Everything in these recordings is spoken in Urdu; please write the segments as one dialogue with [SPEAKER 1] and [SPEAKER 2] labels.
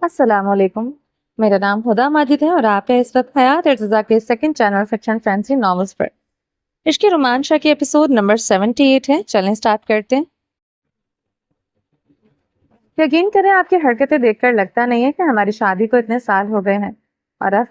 [SPEAKER 1] السلام علیکم، میرا نام ہدا ماجد ہے اور آپ ہیں اس وقت حیات ارتضیٰ کے second channel fiction fancy novels پر عشق رومانچہ کے ایپیسوڈ نمبر 78 ہے۔ چلیں سٹارٹ کرتے ہیں۔ یقین کریں آپ کی حرکتیں دیکھ کر لگتا نہیں ہے کہ ہماری شادی کو اتنے سال ہو گئے ہیں اور اب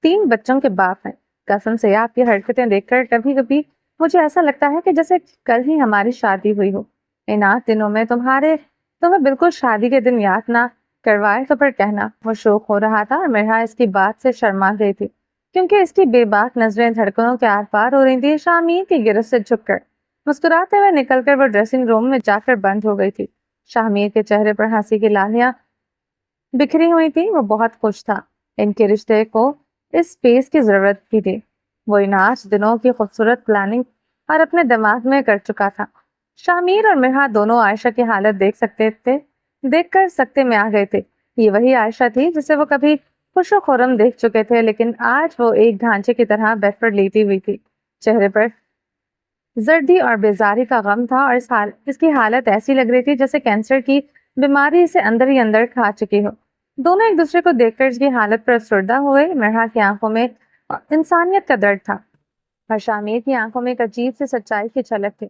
[SPEAKER 1] 3 بچوں کے باپ ہیں۔ قسم سے آپ کی حرکتیں دیکھ کر کبھی کبھی مجھے ایسا لگتا ہے کہ جیسے کل ہی ہماری شادی ہوئی ہو۔ ان 8 دنوں میں تمہیں بالکل شادی کے دن یاد نہ کروائے تو پر کہنا۔ وہ شوق ہو رہا تھا اور مرحا اس کی بات سے شرما گئی تھی کیونکہ اس کی بے باک نظریں دھڑکنوں کے آر پار ہو رہی تھی۔ شامین کی گرفت سے جھک کر مسکراتے ہوئے نکل کر وہ ڈریسنگ روم میں جا کر بند ہو گئی تھی۔ شامیر کے چہرے پر ہنسی کی لالیاں بکھری ہوئی تھی۔ وہ بہت خوش تھا، ان کے رشتے کو اس سپیس کی ضرورت بھی تھی۔ وہ ان 8 دنوں کی خوبصورت پلاننگ اور اپنے دماغ میں کر چکا تھا۔ شامیر اور مرحا دونوں عائشہ کی حالت دیکھ کر سکتے میں آ گئے تھے۔ یہ وہی عائشہ تھی جسے وہ کبھی خوش و خرم دیکھ چکے تھے، لیکن آج وہ ایک ڈھانچے کی طرح بیڈ پر لیٹی ہوئی تھی۔ چہرے پر زردی اور بیزاری کا غم تھا اور اس کی حالت ایسی لگ رہی تھی جیسے کینسر کی بیماری اسے اندر ہی اندر کھا چکی ہو۔ دونوں ایک دوسرے کو دیکھ کر اس کی حالت پر افسردہ ہوئے۔ مرحا کی آنکھوں میں انسانیت کا درد تھا اور شامیر کی آنکھوں میں ایک عجیب سی سچائی کی جھلک تھی۔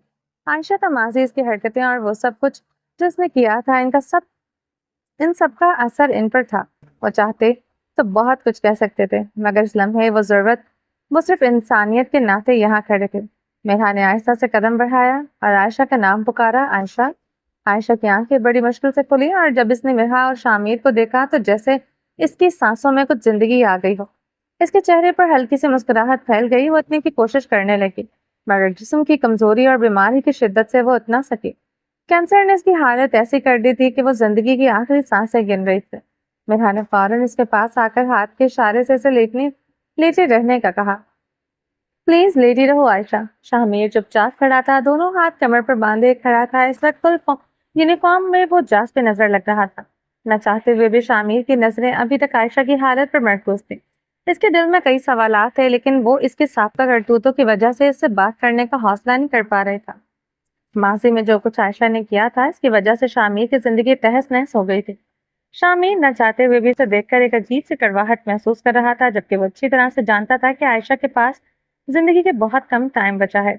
[SPEAKER 1] عائشہ کا ماضی، اس کی حرکتیں اور وہ سب کچھ جو اس نے کیا تھا، ان سب کا اثر ان پر تھا۔ وہ چاہتے تو بہت کچھ کہہ سکتے تھے مگر اس لمحے وہ صرف انسانیت کے ناطے یہاں کھڑے تھے۔ مرحا نے آہستہ سے قدم بڑھایا اور عائشہ کا نام پکارا، عائشہ۔ عائشہ کی آنکھیں بڑی مشکل سے کھلی اور جب اس نے مرحا اور شامیر کو دیکھا تو جیسے اس کی سانسوں میں کچھ زندگی آ گئی ہو۔ اس کے چہرے پر ہلکی سی مسکراہٹ پھیل گئی۔ وہ اتنے کی کوشش کرنے لگی مگر جسم کی کمزوری اور بیماری کی شدت سے وہ اتنا سکی۔ کینسر نے اس کی حالت ایسی کر دی تھی کہ وہ زندگی کی آخری سانسیں گن رہی تھی۔ مرحا نے فوراً اس کے پاس آ کر ہاتھ کے اشارے سے اسے لیٹے رہنے کا کہا۔ پلیز لیٹی رہو عائشہ۔ شامیر چپ چاپ کھڑا تھا، دونوں ہاتھ کمر پر باندھے کھڑا تھا۔ اس وقت فل یونیفارم میں وہ جاز پہ نظر لگ رہا تھا۔ نہ چاہتے ہوئے بھی شامیر کی نظریں ابھی تک عائشہ کی حالت پر مرکوز تھیں۔ اس کے دل میں کئی سوالات تھے لیکن وہ اس کے سابقہ کرتوتوں کی وجہ سے اس سے بات کرنے کا حوصلہ نہیں کر پا رہے تھا۔ ماضی میں جو کچھ عائشہ نے کیا تھا اس کی وجہ سے شامیر کی زندگی تہس نہس ہو گئی تھی۔ شامیر نہ چاہتے ہوئے بھی اسے دیکھ کر ایک عجیب سی کڑواہٹ محسوس کر رہا تھا، جبکہ وہ اچھی طرح سے جانتا تھا کہ عائشہ کے پاس زندگی کے بہت کم ٹائم بچا ہے۔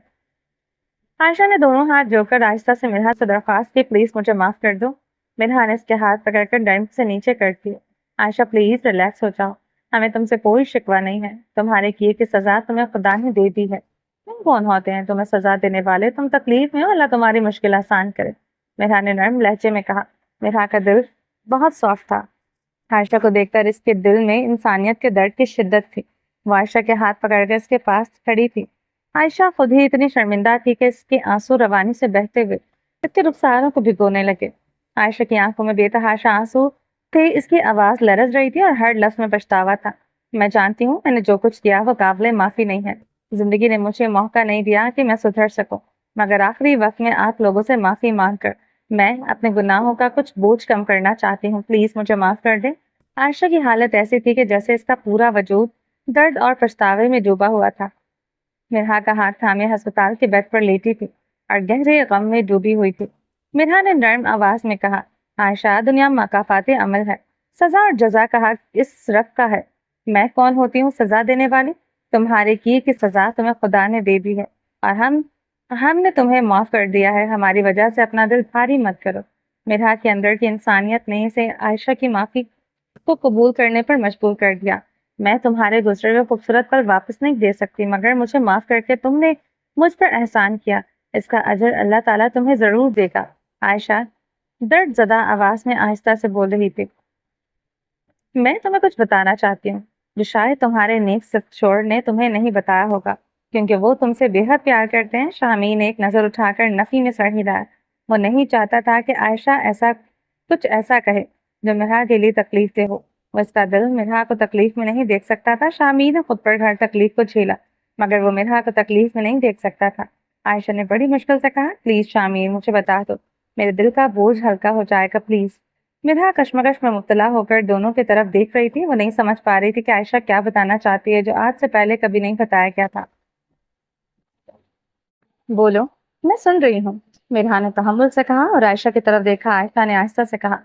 [SPEAKER 1] عائشہ نے دونوں ہاتھ جوڑ کر آہستہ سے مرحا سے درخواست کی، پلیز مجھے معاف کر دو۔ مرحا نے اس کے ہاتھ پکڑ کر ڈرم سے نیچے کر دیے۔ عائشہ پلیز ریلیکس ہو جاؤ، ہمیں تم سے کوئی شکوہ نہیں ہے۔ تمہارے کیے کی سزا تمہیں خدا نے دے دی ہے۔ تم کون ہوتے ہیں تمہیں سزا دینے والے؟ تم تکلیف میں ہو، اللہ تمہاری مشکل آسان کرے، مرحا نے نرم لہجے میں کہا۔ مرحا کا دل بہت سافٹ تھا۔ عائشہ کو دیکھ کر اس کے دل میں انسانیت کے درد کی شدت تھی۔ وہ عائشہ کے ہاتھ پکڑ کر اس کے پاس کھڑی تھی۔ عائشہ خود ہی اتنی شرمندہ تھی کہ اس کے آنسو روانی سے بہتے ہوئے اس کے رخساروں کو بھگونے لگے۔ عائشہ کی آنکھوں میں بے تحاشا آنسو تھے، اس کی آواز لرز رہی تھی اور ہر لفظ میں پچھتاوا تھا۔ میں جانتی ہوں میں نے جو کچھ کیا وہ قابل معافی نہیں ہے۔ زندگی نے مجھے موقع نہیں دیا کہ میں سدھر سکوں، مگر آخری وقت میں آپ لوگوں سے معافی مانگ کر میں اپنے گناہوں کا کچھ بوجھ کم کرنا چاہتی ہوں۔ پلیز مجھے معاف کر دیں۔ عائشہ کی حالت ایسی تھی کہ جیسے اس کا پورا وجود درد اور پچھتاوے میں ڈوبا ہوا تھا۔ مرحا کا ہاتھ تھامے ہسپتال کے بیڈ پر لیٹی تھی اور گہرے غم میں ڈوبی ہوئی تھی۔ مرحا نے نرم آواز میں کہا، عائشہ دنیا مکافات عمل ہے، سزا اور جزا کا حق اس رب کا ہے۔ میں کون ہوتی ہوں سزا دینے والی؟ تمہارے کیے کی سزا تمہیں خدا نے دے دی ہے اور ہم نے تمہیں معاف کر دیا ہے۔ ہماری وجہ سے اپنا دل بھاری مت کرو۔ مرحا کے اندر کی انسانیت نے اسے عائشہ کی معافی کو قبول کرنے پر مجبور کر دیا۔ میں تمہارے گزرے ہوئے خوبصورت پل واپس نہیں دے سکتی، مگر مجھے معاف کر کے تم نے مجھ پر احسان کیا، اس کا اجر اللہ تعالیٰ تمہیں ضرور دے گا۔ عائشہ درد زدہ آواز میں آہستہ سے بول رہی تھی، میں تمہیں کچھ بتانا چاہتی ہوں جو شاید تمہارے نیک شوہر نے تمہیں نہیں بتایا ہوگا، کیونکہ وہ تم سے بے حد پیار کرتے ہیں۔ شامین نے ایک نظر اٹھا کر نفی میں سر ہلایا۔ وہ نہیں چاہتا تھا کہ عائشہ ایسا کہے جو مرحا کے لیے تکلیف دہ ہو۔ وہ اس کا دل مرحا کو تکلیف میں نہیں دیکھ سکتا تھا۔ شامین نے خود پر ہر تکلیف کو جھیلا مگر وہ مرحا کو تکلیف میں نہیں دیکھ سکتا تھا۔ عائشہ نے بڑی مشکل سے کہا، پلیز شامین مجھے بتا دو، میرے دل کا بوجھ ہلکا ہو جائے گا پلیز۔ مرحا کشمکش میں مبتلا ہو کر دونوں کی طرف دیکھ رہی تھی۔ وہ نہیں سمجھ پا رہی تھی کہ عائشہ کیا بتانا چاہتی ہے جو آج سے پہلے کبھی نہیں بتایا گیا تھا۔ بولو، میں سن رہی ہوں، مرحا نے تحمل سے کہا اور عائشہ کی طرف دیکھا۔ عائشہ نے آہستہ سے کہا،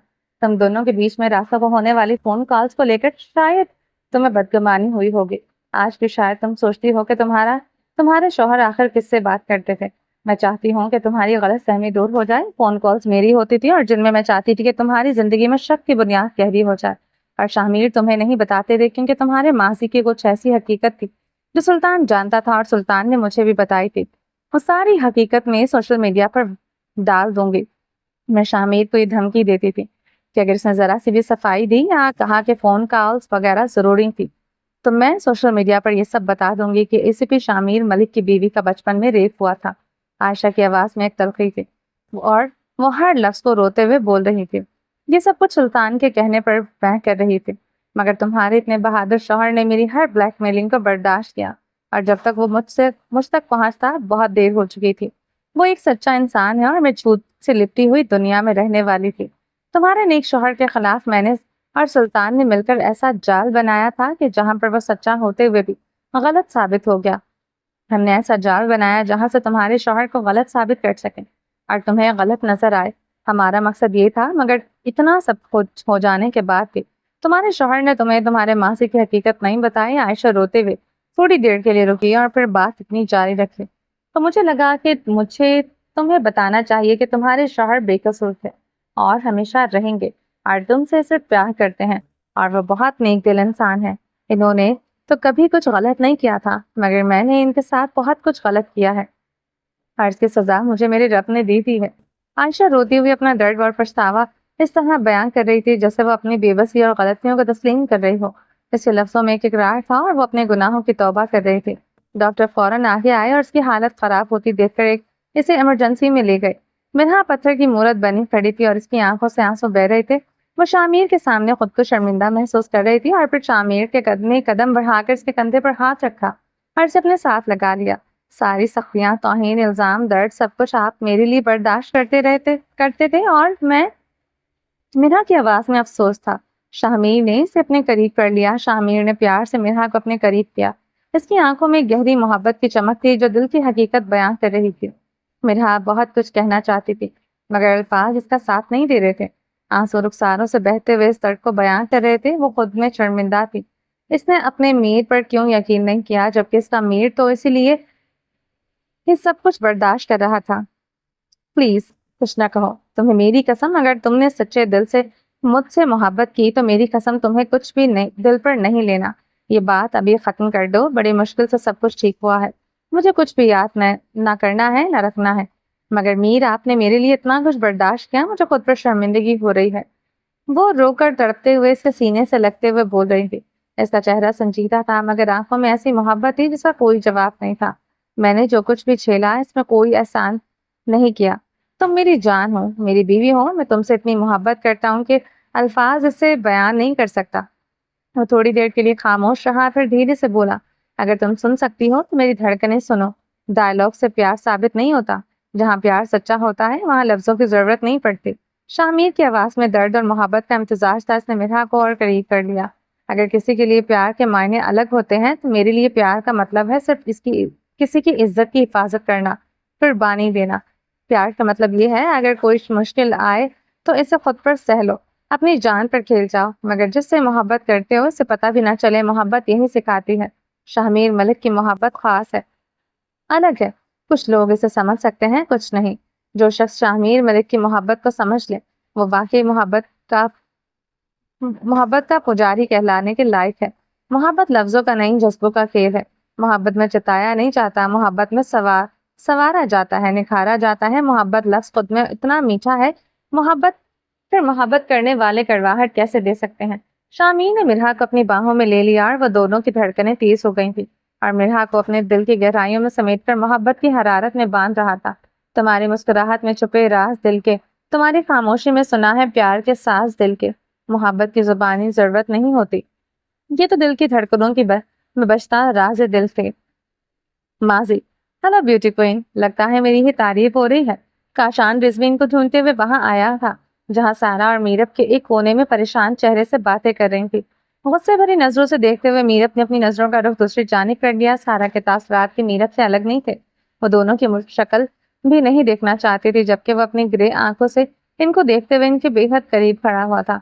[SPEAKER 1] تم دونوں کے بیچ میں راستے کو ہونے والی فون کالز کو لے کر شاید تمہیں بدگمانی ہوئی ہوگی۔ آج بھی شاید تم سوچتی ہو کہ تمہارے شوہر آخر کس سے بات کرتے تھے۔ میں چاہتی ہوں کہ تمہاری غلط فہمی دور ہو جائے۔ فون کالز میری ہوتی تھی اور جن میں میں چاہتی تھی کہ تمہاری زندگی میں شک کی بنیاد گہری ہو جائے، اور شامیر تمہیں نہیں بتاتے تھے کیونکہ تمہارے ماضی کی کچھ ایسی حقیقت تھی جو سلطان جانتا تھا اور سلطان نے مجھے بھی بتائی تھی۔ وہ ساری حقیقت میں سوشل میڈیا پر ڈال دوں گی۔ میں شامیر کو یہ دھمکی دیتی تھی کہ اگر اس نے ذرا سی بھی صفائی دی یا کہا کہ فون کالز وغیرہ ضروری تھی تو میں سوشل میڈیا پر یہ سب بتا دوں گی کہ اے سی پی شامیر ملک کی بیوی کا بچپن میں ریپ ہوا تھا۔ عائشہ کی آواز میں ایک تلخی تھی اور وہ ہر لفظ کو روتے ہوئے بول رہی تھی۔ یہ سب کچھ سلطان کے کہنے پر میں کر رہی تھی، مگر تمہارے اتنے بہادر شوہر نے میری ہر بلیک میلنگ کو برداشت کیا، اور جب تک وہ مجھ تک پہنچتا بہت دیر ہو چکی تھی۔ وہ ایک سچا انسان ہے اور میں جھوٹ سے لپٹی ہوئی دنیا میں رہنے والی تھی۔ تمہارے نیک شوہر کے خلاف میں نے اور سلطان نے مل کر ایسا جال بنایا تھا کہ جہاں پر وہ سچا ہوتے ہوئے بھی غلط ثابت ہو گیا۔ ہم نے ایسا جال بنایا جہاں سے تمہارے شوہر کو غلط ثابت کر سکیں اور تمہیں غلط نظر آئے۔ ہمارا مقصد یہ تھا، مگر اتنا سب کچھ ہو جانے کے بعد بھی تمہارے شوہر نے تمہیں تمہارے ماضی کی حقیقت نہیں بتائی۔ عائشہ روتے ہوئے تھوڑی دیر کے لیے رکی اور پھر بات اتنی جاری رکھی تو مجھے لگا کہ مجھے تمہیں بتانا چاہیے کہ تمہارے شوہر بے قصور تھے اور ہمیشہ رہیں گے، اور تم سے صرف پیار کرتے ہیں، اور وہ بہت نیک دل انسان ہے۔ انہوں نے تو کبھی کچھ غلط نہیں کیا تھا، مگر میں نے ان کے ساتھ بہت کچھ غلط کیا ہے، اور اس کی سزا مجھے میرے رب نے دی ہے۔ عائشہ روتی ہوئی اپنا درد اور پچھتاوا اس طرح بیان کر رہی تھی جیسے وہ اپنی بے بسی اور غلطیوں کو تسلیم کر رہی ہو۔ اس کے لفظوں میں ایک اقرار تھا اور وہ اپنے گناہوں کی توبہ کر رہی تھی۔ ڈاکٹر فوراً آگے آئے اور اس کی حالت خراب ہوتی دیکھ کر اسے ایمرجنسی میں لے گئے۔ منہا پتھر کی مورت بنی کھڑی تھی اور اس کی آنکھوں سے آنسو بہ رہے تھے۔ وہ شامیر کے سامنے خود کو شرمندہ محسوس کر رہی تھی اور پھر شامیر کے قدم بڑھا کر اس کے کندھے پر ہاتھ رکھا اور اسے اپنے ساتھ لگا لیا۔ ساری سختیاں، توہین، الزام، درد، سب کچھ آپ میرے لیے برداشت کرتے تھے اور منہا کی آواز میں افسوس تھا۔ شامیر نے اسے اپنے قریب کر لیا۔ شامیر نے پیار سے منہا کو اپنے قریب کیا۔ اس کی آنکھوں میں گہری محبت کی چمک تھی جو دل کی حقیقت بیان کر رہی تھی۔ منہا بہت کچھ کہنا چاہتی تھی مگر الفاظ اس کا ساتھ نہیں دے رہے تھے۔ آنسو رخساروں سے بہتے ہوئے اس درد کو بیان کر رہے تھے۔ وہ خود میں شرمندہ تھی۔ اس نے اپنے میر پر کیوں یقین نہیں کیا جبکہ اس کا میر تو اسی لیے یہ سب کچھ برداشت کر رہا تھا۔ پلیز کچھ نہ کہو، تمہیں میری قسم، اگر تم نے سچے دل سے مجھ سے محبت کی تو میری قسم تمہیں کچھ بھی دل پر نہیں لینا۔ یہ بات ابھی ختم کر دو، بڑی مشکل سے سب کچھ ٹھیک ہوا ہے۔ مجھے کچھ بھی یاد نہ کرنا ہے نہ رکھنا ہے۔ مگر میر، آپ نے میرے لیے اتنا کچھ برداشت کیا، مجھے خود پر شرمندگی ہو رہی ہے۔ وہ رو کر تڑپتے ہوئے اس کے سینے سے لگتے ہوئے بول رہی تھی۔ اس کا چہرہ سنجیدہ تھا مگر آنکھوں میں ایسی محبت تھی جس کا کوئی جواب نہیں تھا۔ میں نے جو کچھ بھی جھیلا اس میں کوئی احسان نہیں کیا۔ تم میری جان ہو، میری بیوی ہو، میں تم سے اتنی محبت کرتا ہوں کہ الفاظ اسے بیان نہیں کر سکتا۔ وہ تھوڑی دیر کے لیے خاموش رہا، پھر دھیرے سے بولا، اگر تم سن سکتی ہو تو میری دھڑکنیں سنو۔ ڈائلاگ سے پیار ثابت نہیں ہوتا، جہاں پیار سچا ہوتا ہے وہاں لفظوں کی ضرورت نہیں پڑتی۔ شامیر کی آواز میں درد اور محبت کا امتزاج تھا۔ اس نے منہا کو اور قریب کر لیا۔ اگر کسی کے لیے پیار کے معنی الگ ہوتے ہیں تو میرے لیے پیار کا مطلب ہے صرف کسی کی عزت کی حفاظت کرنا، قربانی دینا۔ پیار کا مطلب یہ ہے اگر کوئی مشکل آئے تو اسے خود پر سہ لو، اپنی جان پر کھیل جاؤ، مگر جس سے محبت کرتے ہو اسے پتہ بھی نہ چلے۔ محبت یہی سکھاتی ہے۔ شامیر ملک کی محبت خاص ہے، الگ ہے۔ کچھ لوگ اسے سمجھ سکتے ہیں، کچھ نہیں۔ جو شخص شامیر ملک کی محبت کو سمجھ لے وہ واقعی محبت کا پجاری کہلانے کے لائق ہے۔ محبت لفظوں کا نہیں، جذبوں کا کھیل ہے۔ محبت میں جتایا نہیں جاتا، محبت میں سوارا جاتا ہے، نکھارا جاتا ہے۔ محبت لفظ خود میں اتنا میٹھا ہے، محبت کرنے والے کڑواہٹ کیسے دے سکتے ہیں۔ شامیر نے منہا کو اپنی باہوں میں لے لیا اور وہ دونوں کی دھڑکنیں تیز ہو گئی تھی اور منہا کو اپنے دل کی گہرائیوں میں سمیٹ کر محبت کی حرارت میں باندھ رہا تھا۔ تمہاری مسکراہٹ میں چھپے راز دل کے، تمہاری خاموشی میں سنا ہے پیار کے ساز دل کے۔ محبت کی زبانی ضرورت نہیں ہوتی، یہ تو دل کی دھڑکنوں کی میں بجتا راز دل تھے۔ ماضی۔ ہیلو بیوٹی کوئن، لگتا ہے میری ہی تعریف ہو رہی ہے۔ کاشان رضوین کو ڈھونڈتے ہوئے وہاں آیا تھا جہاں سارا اور میرب کے ایک کونے میں پریشان چہرے سے باتیں کر رہی تھی۔ غصے بھری نظروں سے دیکھتے ہوئے میرب نے اپنی نظروں کا رخ دوسری جانب کر دیا۔ سارا کے تاثرات کی میرب سے الگ نہیں تھے۔ وہ دونوں کی شکل بھی نہیں دیکھنا چاہتی تھی جبکہ وہ اپنی گرے آنکھوں سے ان کو دیکھتے ہوئے ان کے بے حد قریب کھڑا ہوا تھا۔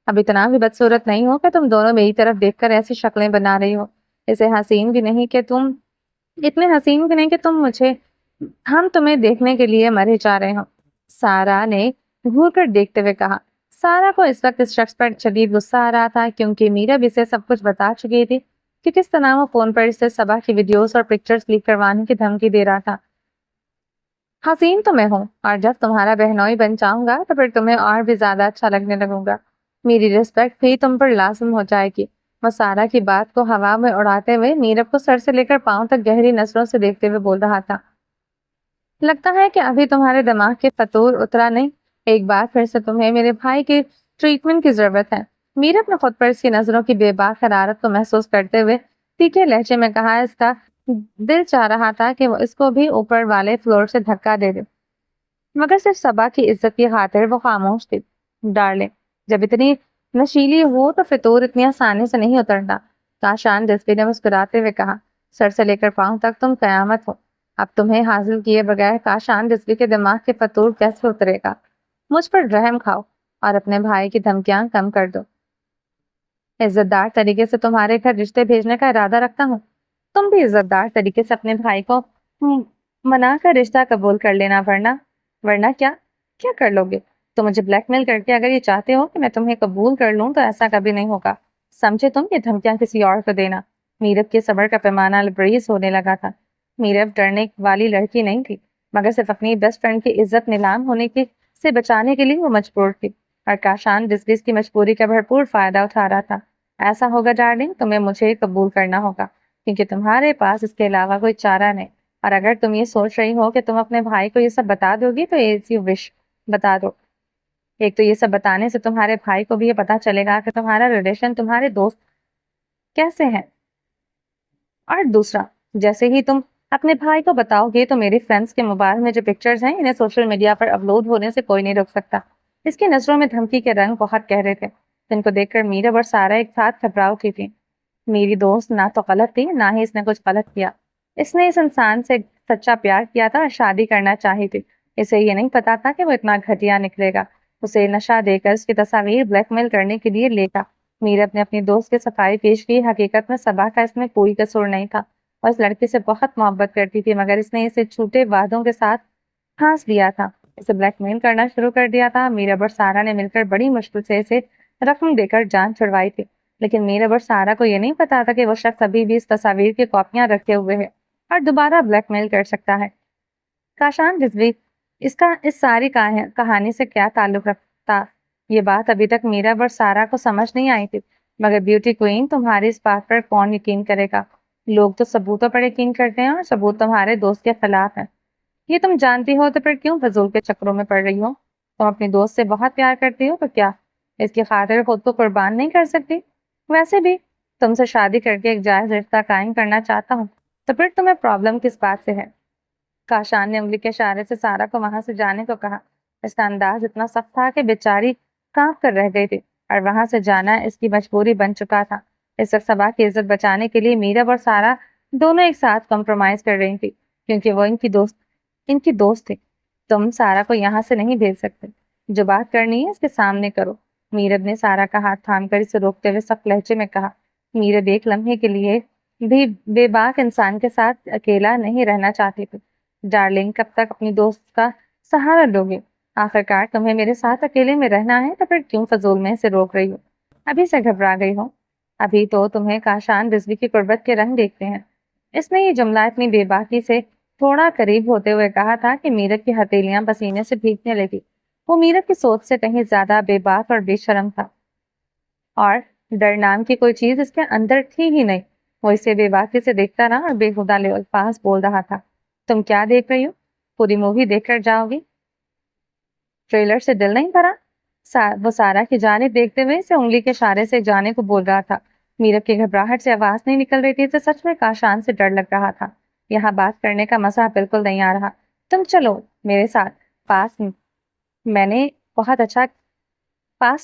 [SPEAKER 1] اب اتنا بھی بدصورت نہیں ہو کہ تم دونوں میری طرف دیکھ کر ایسی شکلیں بنا رہی ہو، اسے حسین بھی نہیں کہ تم اتنے حسین بھی نہیں کہ ہم تمہیں دیکھنے کے لیے مرے جا رہے ہوں۔ سارا نے گھور کر دیکھتے ہوئے کہا۔ سارا کو اس وقت اس شخص پر شدید غصہ آ رہا تھا، کیونکہ میرا بھی اسے سب کچھ بتا چکی تھی کہ کس طرح وہ فون پر اسے صبح کی ویڈیوز اور پکچرز کلک کروانے کی دھمکی دے رہا تھا۔ حسین تو میں ہوں، اور جب تمہارا بہنوئی بن جاؤں گا تو پھر تمہیں اور بھی زیادہ اچھا لگنے لگوں گا، میری رسپیکٹ بھی تم پر لازم ہو جائے گی۔ وہ سارا کی بات کو ہوا میں اڑاتے ہوئے میرب کو سر سے لے کر پاؤں تک گہری نظروں سے دیکھتے ہوئے بول رہا تھا۔ لگتا ہے کہ ابھی تمہارے دماغ کے فطور اترا نہیں، ایک بار پھر سے تمہیں میرے بھائی کی ٹریٹمنٹ کی ضرورت ہے۔ میرب نے خود پر اس کی نظروں کی بے باک حرارت کو محسوس کرتے ہوئے تیکھے لہجے میں کہا۔ اس کا دل چاہ رہا تھا کہ وہ اس کو بھی اوپر والے فلور سے دھکا دے دے، مگر صرف صبا کی عزت کی خاطر وہ خاموش تھی۔ ڈارلنگ، جب اتنی نشیلی ہو تو فطور اتنی آسانی سے نہیں اترتا، کاشان رضوی نے مسکراتے ہوئے کہا۔ سر سے لے کر پاؤں تک تم قیامت ہو، اب تمہیں حاصل کیے بغیر کاشان رضوی کے دماغ کے فطور کیسے اترے گا؟ مجھ پر رحم کھاؤ اور اپنے بھائی کی دھمکیاں کم کر دو۔ عزت دار طریقے سے تمہارے گھر رشتے بھیجنے کا ارادہ رکھتا ہوں، تم بھی عزت دار طریقے سے اپنے بھائی کو منا کر رشتہ قبول کر لینا، ورنہ کیا کر لو گے؟ تو مجھے بلیک میل کر کے اگر یہ چاہتے ہو کہ میں تمہیں قبول کر لوں تو ایسا کبھی نہیں ہوگا، سمجھے تم؟ یہ دھمکیاں کسی اور کو دینا۔ میرب کے صبر کا پیمانہ لبریز ہونے لگا تھا۔ میرب ڈرنے والی لڑکی نہیں تھی، مگر صرف اپنی بیسٹ فرینڈ کی عزت نیلام ہونے سے بچانے کے لیے وہ مجبور تھی، اور کاشان رضوی کی مجبوری کا بھرپور فائدہ اٹھا رہا تھا۔ ایسا ہوگا ڈارلنگ، تمہیں مجھے قبول کرنا ہوگا، کیونکہ تمہارے پاس اس کے علاوہ کوئی چارہ نہیں، اور اگر تم یہ سوچ رہی ہو کہ تم اپنے بھائی کو یہ سب بتا دو گی تو ایز یو وش، بتا دو۔ ایک تو یہ سب بتانے سے تمہارے بھائی کو بھی یہ پتا چلے گا کہ تمہارا ریلیشن تمہارے دوست کیسے ہیں، اور دوسرا جیسے ہی تم اپنے بھائی کو بتاؤ گے تو میری فرینڈس کے موبائل میں جو پکچرز ہیں انہیں سوشل میڈیا پر اپلوڈ ہونے سے کوئی نہیں روک سکتا۔ اس کی نظروں میں دھمکی کے رنگ بہت گہرے تھے، جن کو دیکھ کر میرب اور سارا ایک ساتھ گھبرا اٹھی تھی۔ میری دوست نہ تو غلط تھی، نہ ہی اس نے کچھ غلط کیا۔ اس نے اس انسان سے سچا پیار کیا تھا اور شادی کرنا چاہی تھی۔ اسے یہ نہیں پتا تھا کہ وہ اتنا گھٹیا نکلے گا، اسے نشہ دے کر اس کی تصاویر بلیک میل کرنے کے لیے لے گا۔ میرب نے اپنی دوست کے صفائی پیش کی، حقیقت میں صبا کا اس میں کوئی قصور نہیں تھا، اور اس لڑکی سے بہت محبت کرتی تھی، مگر اس نے اسے چھوٹے وعدوں کے ساتھ پھانس دیا تھا، اسے بلیک میل کرنا شروع کر دیا تھا۔ میرب اور سارا نے مل کر بڑی مشکل سے اسے رقم دے کر جان چھڑوائی تھی، لیکن میرب اور سارا کو یہ نہیں پتا تھا کہ وہ شخص ابھی بھی اس تصاویر کی کاپیاں رکھے ہوئے ہے اور دوبارہ بلیک میل کر سکتا ہے۔ کاشان رضوی اس ساری کہانی سے کیا تعلق رکھتا؟ یہ بات ابھی تک میرب اور سارا کو سمجھ نہیں آئی تھی، مگر بیوٹی کوئین، تمہاری اس بات پر کون یقین کرے گا؟ لوگ تو ثبوتوں پر یقین کرتے ہیں، اور ثبوت تمہارے دوست کے خلاف ہیں۔ یہ تم جانتی ہو تو پھر کیوں فضول کے چکروں میں پڑ رہی ہو؟ تم اپنی دوست سے بہت پیار کرتی ہو تو کیا اس کی خاطر خود کو قربان نہیں کر سکتی؟ ویسے بھی تم سے شادی کر کے ایک جائز رشتہ قائم کرنا چاہتا ہوں، تو پھر تمہیں پرابلم کس بات سے ہے؟ کاشان نے انگلی کے اشارے سے سارا کو وہاں سے جانے کو کہا۔ اس کا انداز اتنا سخت تھا کہ بیچاری کانپ کر رہ گئی تھی، اور وہاں سے جانا اس کی مجبوری بن چکا تھا۔ اس وقت صبا کی عزت بچانے کے لیے میرب اور سارا دونوں ایک ساتھ کمپرومائز کر رہی تھی، کیونکہ وہ ان کی دوست تھی۔ تم سارا کو یہاں سے نہیں بھیج سکتے، جو بات کرنی ہے اس کے سامنے کرو۔ میرب نے سارا کا ہاتھ تھام کر اسے روکتے ہوئے سخت لہجے میں کہا۔ میرب ایک لمحے کے لیے بھی بے باک انسان کے ساتھ اکیلا نہیں رہنا چاہتی تھی۔ ڈارلنگ، کب تک اپنی دوست کا سہارا لو گے؟ آخرکار تمہیں میرے ساتھ اکیلے میں رہنا ہے، تو پھر کیوں فضول میں اسے روک رہی ہو؟ ابھی سے گھبرا گئی ہو؟ ابھی تو تمہیں کاشان رضوی کی قربت کے رنگ دیکھتے ہیں۔ اس نے یہ جملہ اتنی بے باکی سے تھوڑا قریب ہوتے ہوئے کہا تھا کہ میرب کی ہتھیلیاں پسینے سے بھیگنے لگی۔ وہ میرب کی سوچ سے کہیں زیادہ بے باک اور بے شرم تھا، اور ڈر نام کی کوئی چیز اس کے اندر تھی ہی نہیں۔ وہ اسے بے باکی سے دیکھتا رہا اور بےہودہ الفاظ بول رہا تھا۔ تم کیا دیکھ رہی ہو؟ پوری مووی دیکھ کر جاؤ گی؟ ٹریلر سے دل نہیں بھرا؟ وہ سارا کی جانب دیکھتے ہوئے اسے انگلی کے اشارے سے جانے کو بول رہا تھا۔ میرب کی گھبراہٹ سے آواز نہیں نکل رہی تھی، تو سچ میں کاشان سے ڈر لگ رہا تھا۔ یہاں بات کرنے کا مزہ بالکل نہیں آ رہا، تم چلو میرے ساتھ، پاس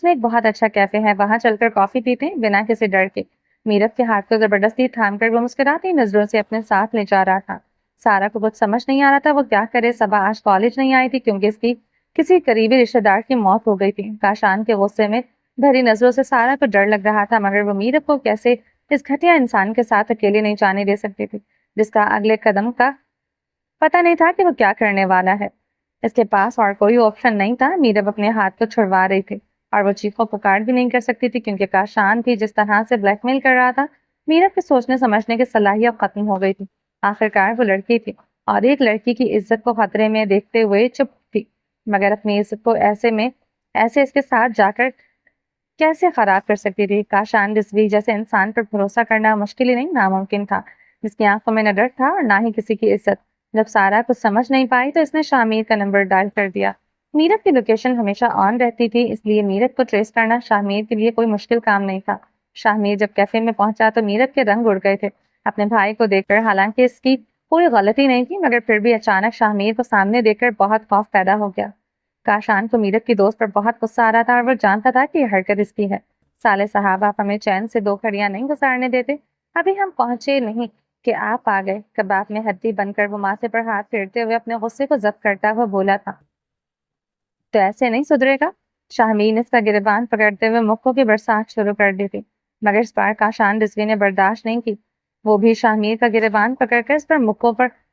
[SPEAKER 1] میں ایک بہت اچھا کیفے ہے، وہاں چل کر کافی پیتے ہیں بنا کسی ڈر کے۔ میرب کے ہاتھ کو زبردستی تھام کر وہ مسکراتی نظروں سے اپنے ساتھ لے جا رہا تھا۔ سارا کو کچھ سمجھ نہیں آ رہا تھا وہ کیا کرے۔ صبا آج کالج نہیں آئی تھی کیونکہ اس کی کسی قریبی رشتہ دار کی موت ہو گئی تھی۔ کاشان کے غصے میں بھری نظروں سے سارا کو ڈر لگ رہا تھا، مگر وہ میرب کو کیسے اس گھٹیا انسان کے ساتھ اکیلے نہیں جانے دے سکتی تھی، جس کا اگلے قدم کا پتہ نہیں تھا کہ وہ کیا کرنے والا ہے۔ اس کے پاس اور کوئی آپشن نہیں تھا۔ میرب اپنے ہاتھ کو چھڑوا رہی تھی اور وہ چیخو پکار بھی نہیں کر سکتی تھی، کیونکہ کاشان بھی جس طرح سے بلیک میل کر رہا تھا، میرب کے سوچنے سمجھنے کی صلاحیت ختم ہو گئی تھی۔ آخرکار وہ لڑکی تھی اور ایک لڑکی کی عزت کو خطرے میں دیکھتے ہوئے چپ تھی، مگر اپنی عزت کو ایسے اس کے ساتھ جا کر کیسے خراب کر سکتی تھی؟ کاشان رضوی جیسے انسان پر بھروسہ کرنا مشکل ہی نہیں ناممکن تھا، جس کی آنکھوں میں نہ ڈر تھا اور نہ ہی کسی کی عزت۔ جب سارا کچھ سمجھ نہیں پائی تو اس نے شاہ کا نمبر ڈائل کر دیا۔ میرب کی لوکیشن ہمیشہ آن رہتی تھی، اس لیے میرب کو ٹریس کرنا شاہ کے لیے کوئی مشکل کام نہیں تھا۔ شاہ جب کیفے میں پہنچا تو میرب کے رنگ اڑ گئے تھے اپنے بھائی کو دیکھ کر۔ حالانکہ اس کی کوئی غلطی نہیں تھی، مگر پھر بھی اچانک شاہ کو سامنے دیکھ کر بہت خوف پیدا ہو گیا۔ کاشان کو میرب کی دوست پر بہت غصہ آ رہا تھا اور وہ جانتا تھا کہ یہ حرکت اس کی ہے۔ سالے صاحب، آپ ہمیں چین سے 2 گھڑیاں نہیں گزارنے دیتے؟ ابھی ہم پہنچے نہیں کہ آپ آ گئے۔ کباب میں ہڈی بن کر وہ ماتھے پر ہاتھ پھیرتے ہوئے اپنے غصے کو ضبط کرتا ہوا بولا تھا۔ تو ایسے نہیں سدھرے گا؟ شاہمین اس کا گریبان پکڑتے ہوئے مکوں کی برسات شروع کر دی تھی، مگر اس بار کاشان رضوی نے برداشت نہیں کی۔ وہ بھی شاہمیر کا گریبان پکڑ کر اس پر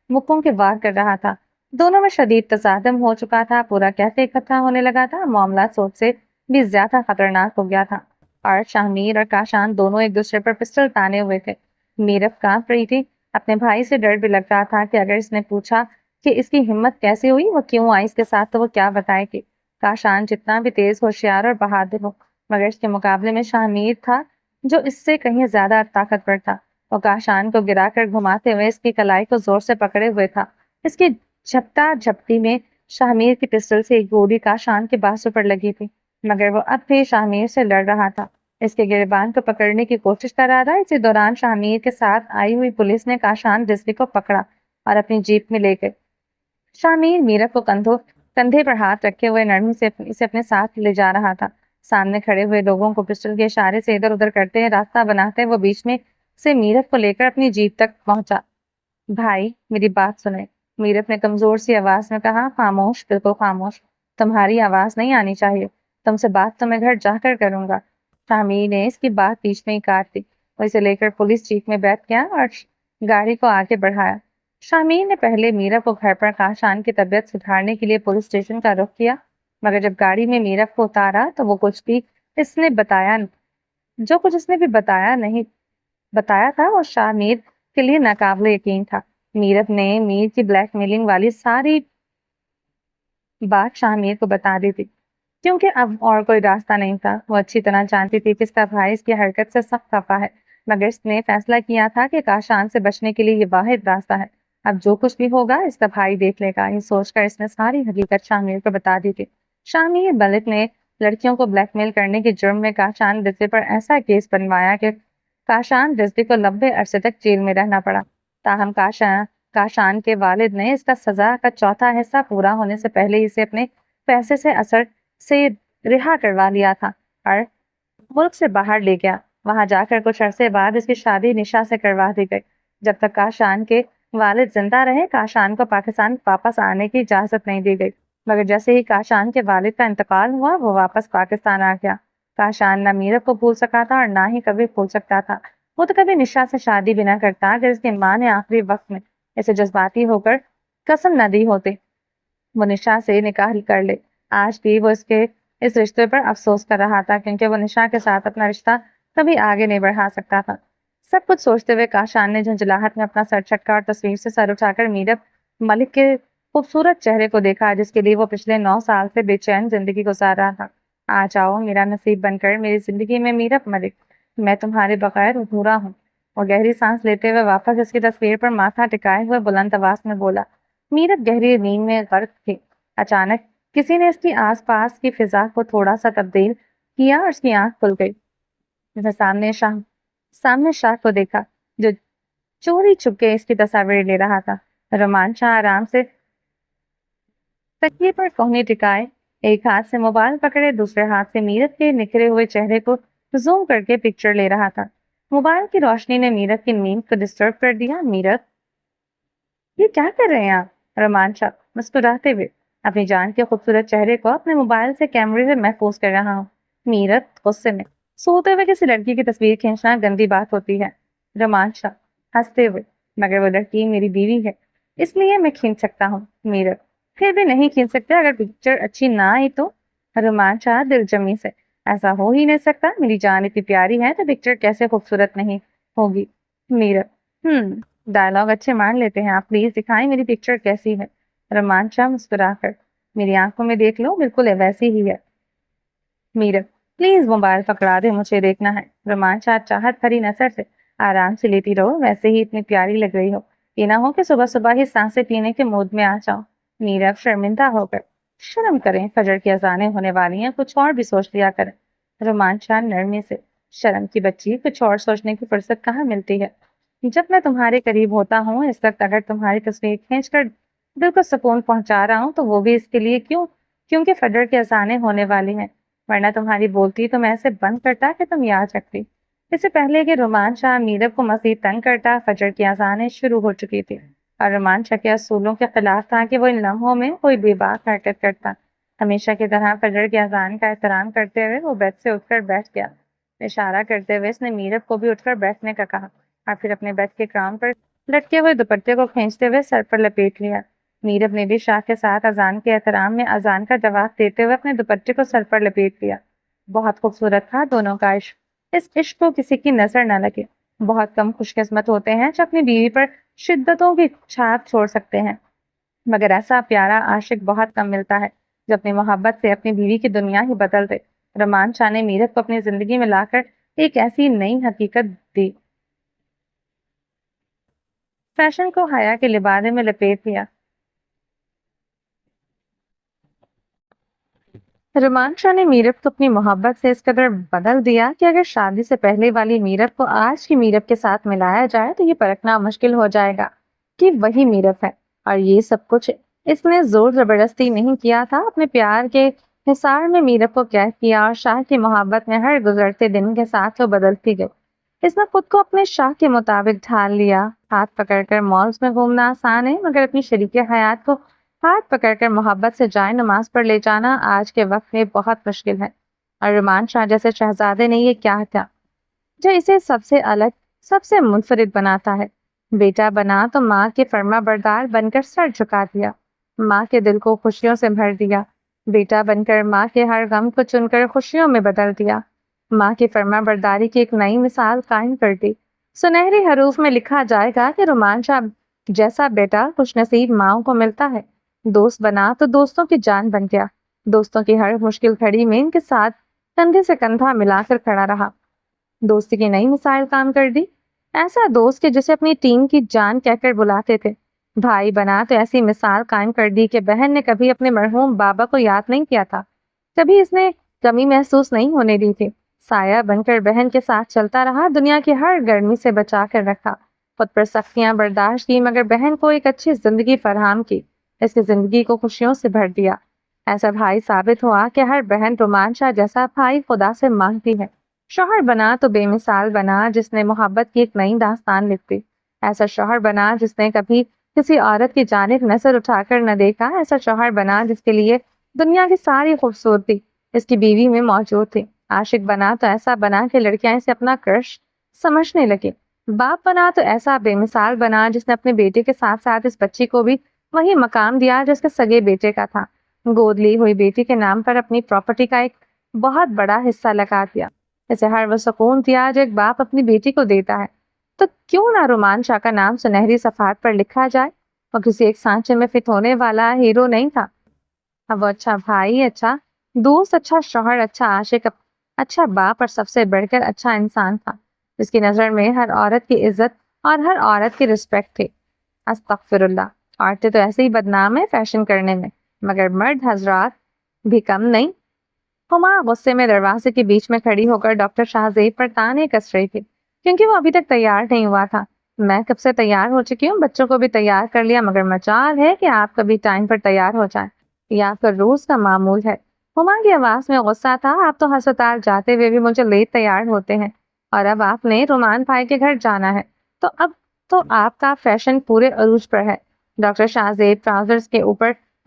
[SPEAKER 1] مکوں کے وار کر رہا تھا۔ دونوں میں شدید تصادم ہو چکا تھا، پورا کیفے اکٹھا ہونے لگا تھا، معاملہ سوچ سے بھی زیادہ خطرناک ہو گیا تھا، اور شاہمیر اور کاشان دونوں ایک دوسرے پر پسٹل تانے ہوئے تھے۔ میرب کانپ رہی تھی، اپنے بھائی سے ڈر بھی لگ رہا تھا کہ اگر اس نے پوچھا کہ اس کی ہمت کیسے ہوئی، وہ کیوں آئی اس کے ساتھ، تو وہ کیا بتائے گی۔ کاشان جتنا بھی تیز، ہوشیار اور بہادر ہو، مگر اس کے مقابلے میں شاہمیر تھا جو اس سے کہیں زیادہ طاقتور تھا۔ وہ کاشان کو گرا کر گھماتے ہوئے اس کی کلائی کو زور سے پکڑے ہوئے تھا۔ اس کی جھپٹا جھپٹی میں شاہمیر کی پسٹل سے ایک گولی کاشان کے بازو پر لگی تھی، مگر وہ اب بھی شاہمیر سے لڑ رہا تھا، اس کے گریبان کو پکڑنے کی کوشش کر رہا تھا۔ اسی دوران شاہمیر کے ساتھ آئی ہوئی پولیس نے کاشان رضوی کو پکڑا اور اپنی جیپ میں لے گئے۔ شاہمیر میرب کو کندھے پر ہاتھ رکھے ہوئے نرمی سے اسے اپنے ساتھ لے جا رہا تھا۔ سامنے کھڑے ہوئے لوگوں کو پسٹل کے اشارے سے ادھر ادھر کرتے راستہ بناتے وہ بیچ میں سے میرب کو لے کر اپنی جیپ تک پہنچا۔ بھائی، میری بات سنیں، میرب نے کمزور سی آواز میں کہا۔ خاموش، بالکل خاموش، تمہاری آواز نہیں آنی چاہیے، تم سے بات تو میں گھر جا کر کروں گا۔ شاہمیر نے اس کی بات بیچ میں ہی کاٹ دی۔ وہ اسے لے کر پولیس جیپ میں بیٹھ گیا اور گاڑی کو آگے بڑھایا۔ شاہمیر نے پہلے میرب کو گھر پر کاشان کی طبیعت سدھارنے کے لیے پولیس اسٹیشن کا رخ کیا، مگر جب گاڑی میں میرب کو اتارا تو وہ کچھ بھی اس نے بتایا تھا وہ شاہمیر کے لیے ناقابل یقین تھا۔ میرب نے میر کی بلیک میلنگ والی ساری بات شاہمیر کو بتا دی تھی، کیونکہ اب اور کوئی راستہ نہیں تھا۔ وہ اچھی طرح جانتی تھی کہ اس کا بھائی اس کی حرکت سے سخت خفا ہے، مگر اس نے فیصلہ کیا تھا کہ کاشان سے بچنے کے لیے یہ واحد راستہ ہے۔ اب جو کچھ بھی ہوگا اس کا بھائی دیکھ لے گا، یہ سوچ کر اس نے ساری حقیقت شاہمیر کو بتا دی تھی۔ شاہمیر ملک نے لڑکیوں کو بلیک میل کرنے کے جرم میں کاشان رضوی پر ایسا کیس بنوایا کہ کاشان رضوی کو لمبے عرصے تک جیل میں رہنا پڑا۔ تاہم کاشان کے والد نے اس کا سزا کا چوتھا حصہ پورا ہونے سے پہلے ہی اسے اپنے پیسے سے اثر سے رہا کروا لیا تھا اور ملک سے باہر لے گیا۔ وہاں جا کر کچھ عرصے بعد اس کی شادی نشا سے کروا دی گئی۔ جب تک کاشان کے والد زندہ رہے، کاشان کو پاکستان واپس آنے کی اجازت نہیں دی گئی، مگر جیسے ہی کاشان کے والد کا انتقال ہوا وہ واپس پاکستان آ گیا۔ کاشان نہ میرب کو بھول سکا تھا اور نہ ہی کبھی بھول سکتا تھا۔ وہ تو کبھی نشا سے شادی بھی نہ کرتا اگر اس کی ماں نے آخری وقت میں اسے جذباتی ہو کر قسم نہ دی ہوتی وہ نشا سے نکاح کر لے۔ آج بھی وہ اس رشتے پر افسوس کر رہا تھا، کیونکہ وہ نشا کے ساتھ اپنا رشتہ کبھی آگے نہیں بڑھا سکتا تھا۔ سب کچھ سوچتے ہوئے کاشان نے جھنجھلاہٹ میں اپنا سر چھٹکا اور تصویر سے سر اٹھا کر میرب ملک کے خوبصورت چہرے کو دیکھا، جس کے لیے وہ پچھلے 9 سال سے بے چین زندگی گزار رہا تھا۔ آ جاؤ میرا نصیب بن کر میری زندگی میں میرب ملک، میں تمہارے بغیر ادھورا ہوں۔ وہ گہری سانس لیتے ہوئے واپس اس کی تصویر پر ماتھا ٹکائے ہوئے بلند آواز میں بولا۔ میرب گہری نیند میں غرق تھی۔ اچانک کسی نے اس کی آس پاس کی فضا کو تھوڑا سا تبدیل کیا اور اس کی آنکھ کھل گئی۔ اس نے سامنے شاہ کو دیکھا جو چوری چھپکے اس کی تصاویر لے رہا تھا۔ رحمان شاہ آرام سے تکیے پر کوہنی ٹکائے، ایک ہاتھ سے موبائل پکڑے دوسرے ہاتھ سے میرب کے نکھرے ہوئے چہرے کو زوم کر کے پکچر لے رہا تھا۔ موبائل کی روشنی نے میرب کی نیند کو ڈسٹرب کر دیا۔ میرب، یہ کیا کر رہے ہیں آپ؟ رحمان شاہ مسکراتے ہوئے اپنی جان کے خوبصورت چہرے کو اپنے موبائل سے کیمرے سے محفوظ کر رہا ہوں۔ میرت غصے میں: سوتے ہوئے کسی لڑکی کی تصویر کھینچنا گندی بات ہوتی ہے۔ رومانچا ہنستے ہوئے: مگر وہ لڑکی میری بیوی ہے، اس لیے میں کھینچ سکتا ہوں۔ میرت: پھر بھی نہیں کھینچ سکتے اگر پکچر اچھی نہ آئی تو؟ رومانچا دل جمی سے: ایسا ہو ہی نہیں سکتا، میری جان اتنی پیاری ہے تو پکچر کیسے خوبصورت نہیں ہوگی؟ میرت: ڈائلاگ اچھے مان لیتے ہیں آپ، پلیز دکھائیں میری پکچر کیسی ہے۔ رومانچا مسکرا کر: میری آنکھوں میں دیکھ لو، بالکل ویسی ہی ہے۔ میرت: پلیز موبائل پکڑا دے، مجھے دیکھنا ہے۔ رومانچا چاہت بھری نظر سے: آرام سے لیتی رہو، ویسے ہی اتنی پیاری لگ رہی ہو، یہ نہ ہو کہ صبح صبح ہی سانسیں پینے کے موڈ میں آ جاؤ۔ میرت شرمندہ ہو کر: شرم کریں، فجر کی اذانیں ہونے والی ہیں، کچھ اور بھی سوچ لیا کریں۔ رومانچا نرمی سے: شرم کی بچی، کچھ اور سوچنے کی فرصت کہاں ملتی ہے؟ جب میں تمہارے قریب ہوتا ہوں اس وقت اگر تمہاری تصویر کھینچ کر دل کو سکون پہنچا رہا ہوں تو وہ بھی اس کے لیے کیونکہ فجر کی اذانیں ہونے والی ہیں، ورنہ تمہاری بولتی تو میں ایسے بند کرتا کہ تم یاد رکھتی۔ اس سے پہلے کہ رومانچا میرب کو مزید تنگ کرتا، فجر کی اذانیں شروع ہو چکی تھی اور رومانچا کے اصولوں کے خلاف تھا کہ وہ ان لمحوں میں کوئی بے باک حرکت کرتا۔ ہمیشہ کی طرح فجر کی اذان کا احترام کرتے ہوئے وہ بیڈ سے اٹھ کر بیٹھ گیا۔ اشارہ کرتے ہوئے اس نے میرب کو بھی اٹھ کر بیٹھنے کا کہا اور پھر اپنے بیڈ کے کراؤن پر لٹکے ہوئے دوپٹے کو کھینچتے ہوئے سر پر لپیٹ لیا۔ میرب نے بھی شاہ کے ساتھ اذان کے احترام میں اذان کا جواب دیتے ہوئے اپنے دوپٹے کو سر پر لپیٹ لیا۔ بہت خوبصورت تھا دونوں کا عشق، اس عشق کو کسی کی نظر نہ لگے۔ بہت کم خوش قسمت ہوتے ہیں جو اپنی بیوی پر شدتوں کی چھاپ چھوڑ سکتے ہیں، مگر ایسا پیارا عاشق بہت کم ملتا ہے جو اپنی محبت سے اپنی بیوی کی دنیا ہی بدل دے۔ رومانچا نے میرب کو اپنی زندگی میں لا کر ایک ایسی نئی حقیقت دی۔ فیشن کو حیا کے لبادے میں لپیٹ لیا۔ رومانچا نے میرب کو اپنی محبت سے اس قدر بدل دیا کہ اگر شادی سے پہلے والی میرب کو آج کی میرب کے ساتھ ملایا جائے تو یہ پرکھنا مشکل ہو جائے گا کہ وہی میرب ہے۔ اور یہ سب کچھ اس نے زور زبردستی نہیں کیا تھا، اپنے پیار کے حصار میں میرب کو قید کیا اور شاہ کی محبت میں ہر گزرتے دن کے ساتھ وہ بدلتی گئی۔ اس نے خود کو اپنے شاہ کے مطابق ڈھال لیا۔ ہاتھ پکڑ کر مالز میں گھومنا آسان ہے، مگر اپنی شریک حیات کو ہاتھ پکڑ کر محبت سے جائے نماز پر لے جانا آج کے وقت میں بہت مشکل ہے۔ اور رومانچا جیسے شہزادے نے یہ کیا تھا جو اسے سب سے الگ، سب سے منفرد بناتا ہے؟ بیٹا بنا تو ماں کے فرما بردار بن کر سر جھکا دیا، ماں کے دل کو خوشیوں سے بھر دیا۔ بیٹا بن کر ماں کے ہر غم کو چن کر خوشیوں میں بدل دیا، ماں کی فرما برداری کی ایک نئی مثال قائم کر دی۔ سنہری حروف میں لکھا جائے گا کہ رومانچا جیسا بیٹا خوش نصیب ماؤں کو ملتا ہے۔ دوست بنا تو دوستوں کی جان بن گیا، دوستوں کی ہر مشکل گھڑی میں ان کے ساتھ کندھے سے کندھا ملا کر کھڑا رہا، دوستی کی نئی مثال کام کر دی۔ ایسا دوست کہ جسے اپنی ٹیم کی جان کہہ کر بلاتے تھے۔ بھائی بنا تو ایسی مثال قائم کر دی کہ بہن نے کبھی اپنے مرحوم بابا کو یاد نہیں کیا تھا، کبھی اس نے کمی محسوس نہیں ہونے دی تھی۔ سایہ بن کر بہن کے ساتھ چلتا رہا، دنیا کی ہر گرمی سے بچا کر رکھا، خود پر سختیاں برداشت کی مگر بہن کو ایک اچھی زندگی فراہم کی، اس کی زندگی کو خوشیوں سے بھر دیا۔ ایسا بھائی ثابت ہوا کہ ہر بہن رومانچا جیسا بھائی خدا سے مانگتی ہے۔ شوہر بنا تو بے مثال بنا جس نے محبت کی ایک نئی داستان لکھ دی۔ ایسا شوہر بنا جس نے کبھی کسی عورت کی جانب نظر اٹھا کر نہ دیکھا، ایسا شوہر بنا جس کے لیے دنیا کی ساری خوبصورتی اس کی بیوی میں موجود تھی۔ عاشق بنا تو ایسا بنا کہ لڑکیاں اسے اپنا کرش سمجھنے لگے۔ باپ بنا تو ایسا بے مثال بنا جس نے اپنے بیٹے کے ساتھ ساتھ اس بچی کو بھی وہی مقام دیا جو اس کے سگے بیٹے کا تھا۔ گود لی ہوئی بیٹی کے نام پر اپنی پراپرٹی کا ایک بہت بڑا حصہ لگا دیا، اسے ہر وہ سکون دیا جو ایک باپ اپنی بیٹی کو دیتا ہے۔ تو کیوں نہ رومانچا کا نام سنہری صفحات پر لکھا جائے؟ وہ کسی ایک سانچے میں فٹ ہونے والا ہیرو نہیں تھا، اب وہ اچھا بھائی، اچھا دوست، اچھا شوہر، اچھا عاشق، اچھا باپ اور سب سے بڑھ کر اچھا انسان تھا، جس کی نظر میں ہر عورت کی عزت اور ہر عورت کی رسپیکٹ تھی۔ استغفر اللہ، عورتیں تو ایسے ہی بدنام ہیں فیشن کرنے میں، مگر مرد حضرات بھی کم نہیں۔ ہما غصے میں دروازے کے بیچ میں کھڑی ہو کر ڈاکٹر شاہ زیب پر تانے کس رہی تھی کیونکہ وہ ابھی تک تیار نہیں ہوا تھا۔ میں کب سے تیار ہو چکی ہوں، بچوں کو بھی تیار کر لیا، مگر مجال ہے کہ آپ کبھی ٹائم پر تیار ہو جائیں، یہ آپ کا روز کا معمول ہے۔ ہما کی آواز میں غصہ تھا، آپ تو ہسپتال جاتے ہوئے بھی مجھے لیٹ تیار ہوتے ہیں، اور اب آپ نے رومان بھائی کے گھر جانا ہے تو اب تو آپ کا فیشن پورے عروج پر ہے۔ ڈاکٹر شاہ زیب ٹراؤزرز کے اوپر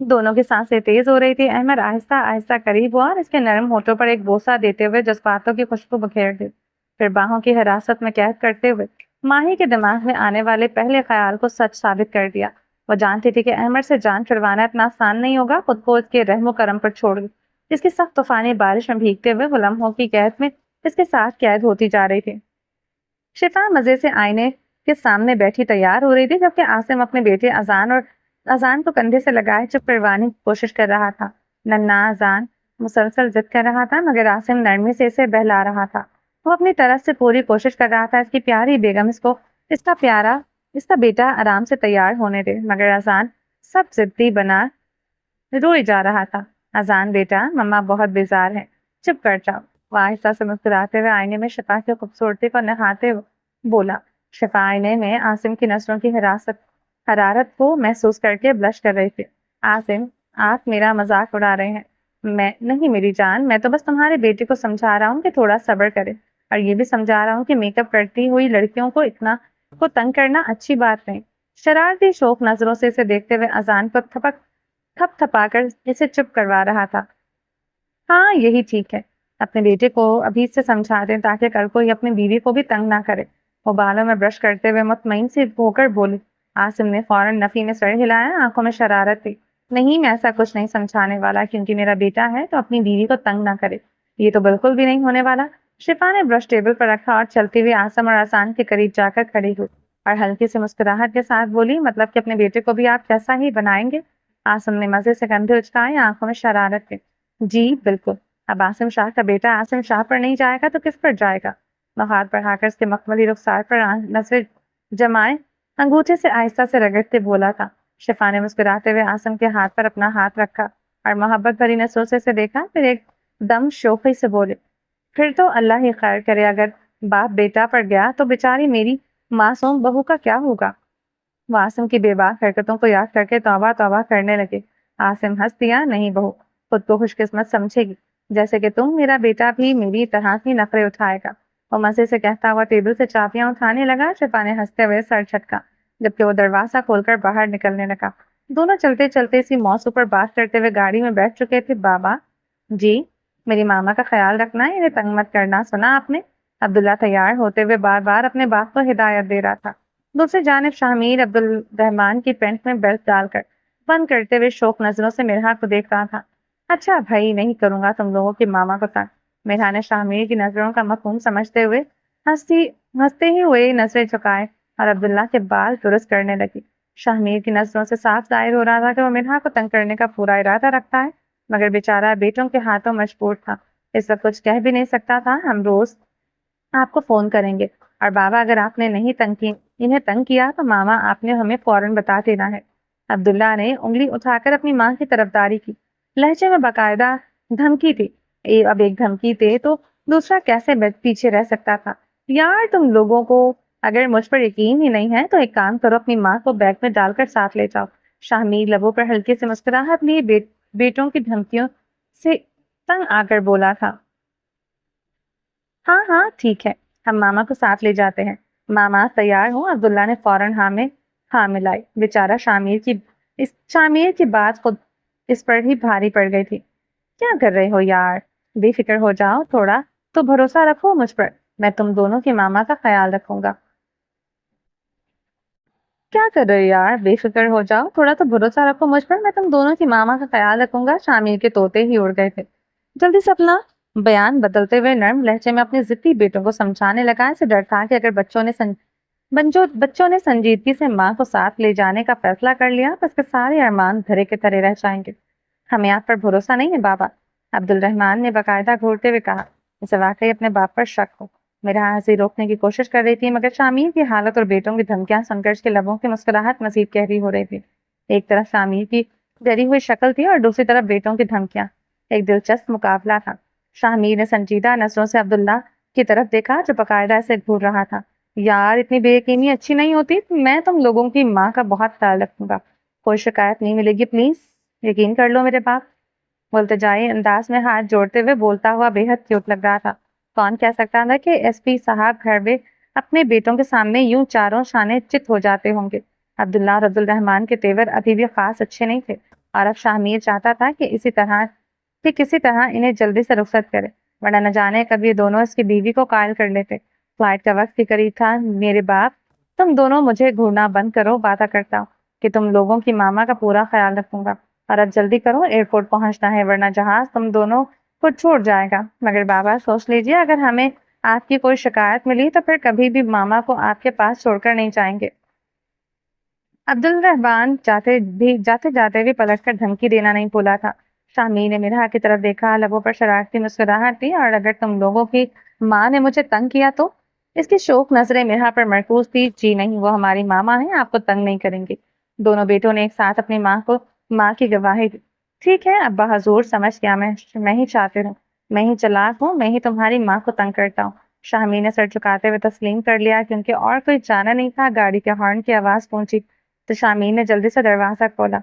[SPEAKER 1] دونوں کی سانسیں تیز ہو رہی تھی۔ احمد آہستہ آہستہ قریب ہوا اور اس کے نرم ہونٹوں پر ایک بوسہ دیتے ہوئے جذباتوں کی خوشبو بکھیر دی، پھر باہوں کی حراست میں قید کرتے ہوئے ماہی کے دماغ میں آنے والے پہلے خیال کو سچ ثابت کر دیا۔ وہ جانتی تھی کہ احمد سے جان چھڑوانا اتنا آسان نہیں ہوگا، خود کو اس کے رحم و کرم پر چھوڑ دی۔ اس کی سخت طوفانی بارش میں بھیگتے ہوئے وہ لمحوں کی قید میں اس کے ساتھ قید ہوتی جا رہی تھی۔ شفا مزے سے آئینے کے سامنے بیٹھی تیار ہو رہی تھی، جبکہ عاصم اپنے بیٹے اذان کو کندھے سے لگائے چپ کروانے کی کوشش کر رہا تھا۔ ننھا اذان مسلسل ضد کر رہا تھا، مگر عاصم نرمی سے اسے بہلا رہا تھا۔ وہ اپنی طرف سے پوری کوشش کر رہا تھا اس کی پیاری بیگم اس کا بیٹا آرام سے تیار ہونے دے، مگر اذان سب ضدی بنا روئے جا رہا تھا۔ اذان بیٹا، مما بہت بیزار ہے، چپ کر جاؤ۔ وہ آہستہ سے مسکراتے ہوئے آئینے میں شفا کی خوبصورتی کو نہاتے ہوئے بولا۔ شفا آئینے میں عاصم کی نظروں کی حرارت کو محسوس کر کے بلش کر رہی تھی۔ عاصم، آپ میرا مذاق اڑا رہے ہیں۔ میں نہیں میری جان، میں تو بس تمہارے بیٹے کو سمجھا رہا ہوں کہ تھوڑا صبر کرے، اور یہ بھی سمجھا رہا ہوں کہ میک اپ کرتی ہوئی لڑکیوں کو تنگ کرنا اچھی بات نہیں۔ شرارتی شوق نظروں سے اسے دیکھتے ہوئے اذان کو تھپ تھپا کر اسے چپ کروا رہا تھا۔ ہاں یہی ٹھیک ہے، اپنے بیٹے کو ابھی سے سمجھا دیں تاکہ کل کو یہ اپنی بیوی کو بھی تنگ نہ کرے۔ وہ بالوں میں برش کرتے ہوئے مطمئن سے ہو کر بولی۔ عاصم نے فوراً نفی میں سر ہلایا، آنکھوں میں شرارت تھی۔ نہیں، میں ایسا کچھ نہیں سمجھانے والا، کیونکہ میرا بیٹا ہے تو اپنی بیوی کو تنگ نہ کرے، یہ تو بالکل بھی نہیں ہونے والا۔ شفا نے برش ٹیبل پر رکھا اور چلتی ہوئی عاصم اور اذان کے قریب جا کر کھڑی ہوئی اور ہلکی سے مسکراہٹ کے ساتھ بولی، مطلب کہ اپنے بیٹے کو بھی آپ کیسا ہی بنائیں گے؟ عاصم نے مزے سے کندھے اچکائے، آنکھوں میں شرارت تھی۔ جی بالکل، اب عاصم شاہ کا بیٹا عاصم شاہ پر نہیں جائے گا تو کس پر جائے گا؟ وہ ہاتھ بڑھا کر اس کے مخملی رخسار پر نظریں جمائے انگوٹھے سے آہستہ سے رگڑتے بولا تھا۔ شفا نے مسکراتے ہوئے عاصم کے ہاتھ پر اپنا ہاتھ رکھا اور محبت بھری نظروں سے اسے دیکھا، پھر ایک دم شوخی سے بولے، پھر تو اللہ ہی خیر کرے، اگر باپ بیٹا پر گیا تو بیچاری میری معصوم بہو کا کیا ہوگا؟ وہ عاصم کی بے باک حرکتوں کو یاد کر کے توبہ توبہ کرنے لگے۔ عاصم ہنس دیا، نہیں بہو، خود کو خوش قسمت سمجھے گی، جیسے کہ تم، میرا بیٹا بھی میری طرح ہی نخرے اٹھائے گا۔ وہ مزے سے کہتا ہوا ٹیبل سے چابیاں اٹھانے لگا۔ شفا نے ہنستے ہوئے سر جھٹکا، جبکہ وہ دروازہ کھول کر باہر نکلنے لگا۔ دونوں چلتے چلتے اسی موضوع پر بات کرتے ہوئے گاڑی میں بیٹھ چکے تھے۔ بابا جی، میری ماما کا خیال رکھنا، انہیں تنگ مت کرنا، سنا آپ نے؟ عبداللہ تیار ہوتے ہوئے بار بار اپنے باپ کو ہدایت دے رہا تھا۔ دوسری جانب شاہ عبد الرحمان کی پینٹ میں بیلٹ ڈال کر بند کرتے ہوئے شوق نظروں سے مرحا کو دیکھ رہا تھا۔ اچھا بھائی، نہیں کروں گا تم لوگوں کی ماما کو تنگ۔ مرحا نے شاہ کی نظروں کا مفہوم سمجھتے ہوئے ہنستے ہی ہوئے نظریں جھکائے اور عبداللہ کے بال درست کرنے لگی۔ شاہ کی نظروں سے صاف ظاہر ہو رہا تھا کہ وہ مرحا کو تنگ کرنے کا پورا ارادہ رکھتا ہے، مگر بیچارہ بیٹوں کے ہاتھوں مجبور تھا، اس وقت کچھ کہہ بھی نہیں سکتا تھا۔ ہم روز آپ کو فون کریں گے، اور بابا اگر آپ نے انہیں تنگ کیا تو ماما آپ نے ہمیں فوراً بتا دینا ہے۔ عبداللہ نے انگلی اٹھا کر اپنی ماں کی طرفداری کی، لہجے میں باقاعدہ دھمکی تھی۔ اب ایک دھمکی دے تو دوسرا کیسے پیچھے رہ سکتا تھا؟ یار تم لوگوں کو اگر مجھ پر یقین ہی نہیں ہے تو ایک کام کرو، اپنی ماں کو بیگ میں ڈال کر ساتھ لے جاؤ۔ شاہ لبوں پر ہلکی سے مسکراہٹ لیے بیٹوں کی دھمکیوں سے تنگ آ کر بولا تھا۔ ہاں ہاں ٹھیک ہے، ہم ماما کو ساتھ لے جاتے ہیں۔ ماما تیار ہوں؟ عبداللہ نے فوراً ہاں ملائی۔ بیچارہ شامیر کی بات خود اس پر ہی بھاری پڑ گئی تھی۔ کیا کر رہے ہو یار؟ بے فکر ہو جاؤ، تھوڑا تو بھروسہ رکھو مجھ پر، میں تم دونوں کی ماما کا خیال رکھوں گا۔ کیا کر رہے ہو یار؟ بے فکر ہو جاؤ، تھوڑا تو بھروسہ رکھو مجھ پر، میں تم دونوں کی ماما کا خیال رکھوں گا۔ شامیر کے طوطے ہی اڑ گئے تھے۔ جلدی سے اپنا بیان بدلتے ہوئے نرم لہجے میں اپنے ضدی بیٹوں کو سمجھانے لگا۔ اسے ڈر تھا کہ اگر بچوں نے سنجیدگی سے ماں کو ساتھ لے جانے کا فیصلہ کر لیا تو اس کے سارے ارمان دھرے کے دھرے رہ جائیں گے۔ ہمیں آپ پر بھروسہ نہیں ہے بابا، عبد الرحمان نے باقاعدہ گھورتے ہوئے کہا۔ اسے واقعی اپنے باپ پر شک ہو۔ میرا ہنسی روکنے کی کوشش کر رہی تھی، مگر شامیر کی حالت اور بیٹوں کی دھمکیاں سن کر اس کے لبوں کی مسکراہٹ مزید گہری ہو رہی تھی۔ ایک طرف شامیر کی ڈری ہوئی شکل تھی اور دوسری طرف بیٹوں کی دھمکیاں۔ ایک دلچسپ مقابلہ تھا۔ شامیر نے سنجیدہ نظروں سے عبداللہ کی طرف دیکھا جو باقاعدہ اسے گھور رہا تھا۔ یار اتنی بے یقینی اچھی نہیں ہوتی، میں تم لوگوں کی ماں کا بہت خیال رکھوں گا، کوئی شکایت نہیں ملے گی، پلیز یقین کر لو میرے باپ۔ وہ التجائی انداز میں ہاتھ جوڑتے ہوئے بولتا ہوا بے حد کیوٹ لگ رہا تھا۔ کون کہہ سکتا تھا کہ ایس پی صاحب گھر میں اپنے بیٹوں کے سامنے یوں چاروں شانے چت ہو جاتے ہوں گے۔ عبداللہ اور عبد الرحمان کے تیور ابھی بھی خاص اچھے نہیں تھے۔ اور اب شاہمیر چاہتا تھا کہ کسی طرح انہیں جلدی سے رخصت کرے، ورنہ نہ جانے کب یہ دونوں اس کی بیوی کو قائل کر لیتے۔ فلائٹ کا وقت بھی قریب تھا۔ میرے باپ، تم دونوں مجھے گھورنا بند کرو، وعدہ کرتا ہوں کہ تم لوگوں کی ماما کا پورا خیال رکھوں گا، اور اب جلدی کرو، ایئرپورٹ پہنچنا ہے ورنہ جہاز تم دونوں کو چھوڑ جائے گا۔ مگر بابا سوچ لیجیے، اگر ہمیں آپ کی کوئی شکایت ملی تو پھر کبھی بھی ماما کو آپ کے پاس چھوڑ کر نہیں جائیں گے۔ عبدالرحمن جاتے جاتے بھی پلٹ کر دھمکی دینا نہیں بھولا تھا۔ شاہمیر نے مرحا کی طرف دیکھا، لبوں پر شرارتی مسکراہٹ تھی، اور اگر تم لوگوں کی ماں نے مجھے تنگ کیا تو؟ اس کی شوق نظریں مرحا پر مرکوز تھی۔ جی نہیں، وہ ہماری ماما ہیں، آپ کو تنگ نہیں کریں گے۔ دونوں بیٹوں نے ایک ساتھ اپنی ماں کی گواہی دی۔ ٹھیک ہے ابا حضور، سمجھ گیا، میں ہی شاطر ہوں، میں ہی چلاک ہوں، میں ہی تمہاری ماں کو تنگ کرتا ہوں۔ شاہمیر نے سر جھکاتے ہوئے تسلیم کر لیا، کیونکہ اور کوئی جانا نہیں تھا۔ گاڑی کے ہارن کی آواز پہنچی تو شاہمیر نے جلدی سے دروازہ کھولا۔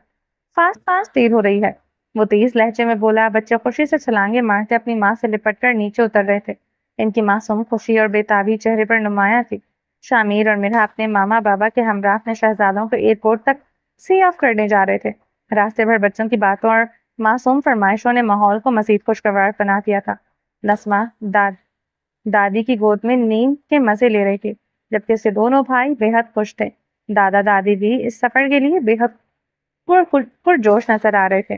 [SPEAKER 1] فاسٹ فاسٹ دیر ہو رہی ہے، وہ تیز لہجے میں بولا۔ بچے خوشی سے چھلانگے مارتے اپنی ماں سے لپٹ کر نیچے اتر رہے تھے۔ ان کی معصوم خوشی اور بے تابی چہرے پر نمایاں تھی۔ شاہمیر اور مرحا اپنے ماما بابا کے ہمراہ اپنے شہزادوں کو ایئرپورٹ تک سی آف کرنے جا رہے تھے۔ راستے بھر بچوں کی باتوں اور معصوم فرمائشوں نے ماحول کو مزید خوشگوار بنا دیا تھا۔ نسمہ دادی کی گود میں نیند کے مزے لے رہی تھی، جبکہ اس کے دونوں بھائی بے حد خوش تھے۔ دادا دادی بھی اس سفر کے لیے بے حد پرجوش نظر آ رہے تھے۔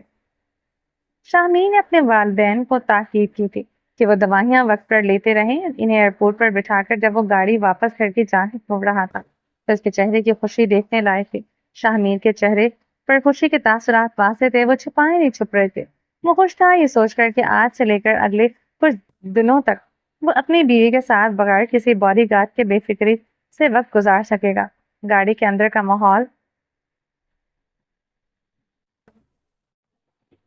[SPEAKER 1] شاہمیر نے اپنے والدین کو تاکید کی تھی کہ وہ دوائیاں وقت پر لیتے رہیں۔ انہیں ایئرپورٹ پر بٹھا کر جب وہ گاڑی واپس گھر کی جانب موڑ رہا تھا تو اس کے چہرے کی خوشی دیکھنے لائق تھی۔ شاہمیر کے چہرے پر خوشی کے تاثرات واضح تھے، وہ چھپائے نہیں چھپ رہے تھے۔ وہ خوش تھا یہ سوچ کر کہ آج سے لے کر اگلے کچھ دنوں تک وہ اپنی بیوی کے ساتھ بغیر کسی باڈی گارڈ کے بے فکری سے وقت گزار سکے گا۔ گاڑی کے اندر کا ماحول